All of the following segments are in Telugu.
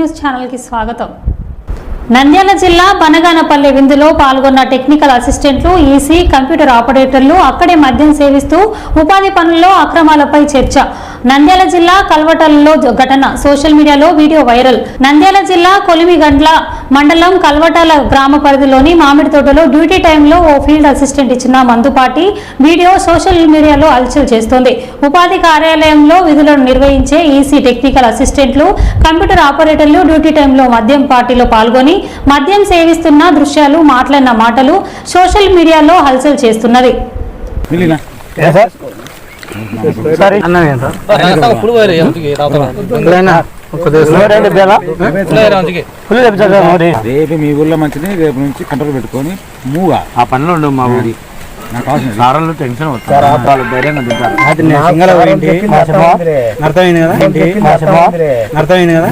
న్యూస్ ఛానల్ కి స్వాగతం. నంద్యాల జిల్లా బనగానపల్లి విందులో పాల్గొన్న టెక్నికల్ అసిస్టెంట్లు, ఈసీ, కంప్యూటర్ ఆపరేటర్లు అక్కడే మద్యం సేవిస్తూ ఉపాధి పనుల్లో అక్రమాలపై చర్చ. నంద్యాల జిల్లా కల్వటలలో ఘటన సోషల్ మీడియాలో వీడియో వైరల్. నంద్యాల జిల్లా కొలిమిగండ్ల మండలం కల్వటాల గ్రామ పరిధిలోని మామిడి తోటలో డ్యూటీ టైంలో ఓ ఫీల్డ్ అసిస్టెంట్ ఇచ్చిన మందుపాటి వీడియో సోషల్ మీడియాలో హల్చల్ చేస్తోంది. ఉపాధి కార్యాలయంలో విధులను నిర్వహించే ఈసీ, టెక్నికల్ అసిస్టెంట్లు, కంప్యూటర్ ఆపరేటర్లు డ్యూటీ టైంలో మద్యం పార్టీలో పాల్గొని మద్యం సేవిస్తున్న దృశ్యాలు, మాట్లాడిన మాటలు సోషల్ మీడియాలో హల్చల్ చేస్తున్నది. రేపు మీ ఊళ్ళో మంచిది, రేపు నుంచి కంట్రోల్ పెట్టుకొని మూగా ఆ పనిలో ఉండవు. మా ఊరి సారాలు టెన్షన్ ధైర్యంగా తింటారు. అర్థమైంది కదా, అర్థమైంది కదా.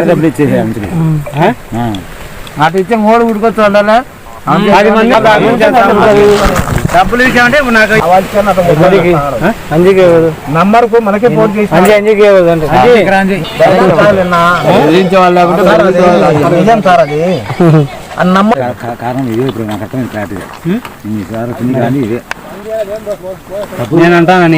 డబ్బులు ఇచ్చేసా అటు ఇచ్చే మూడు ఉడుకొచ్చు ఉండాలి. డబ్బులు ఇచ్చామంటే నంబర్ కు మనకే ఫోన్ చేసి కారణం ఇదే. ఇప్పుడు నాకు అర్థమైంది క్లారిటీగా. ఇదే నేను అంటానని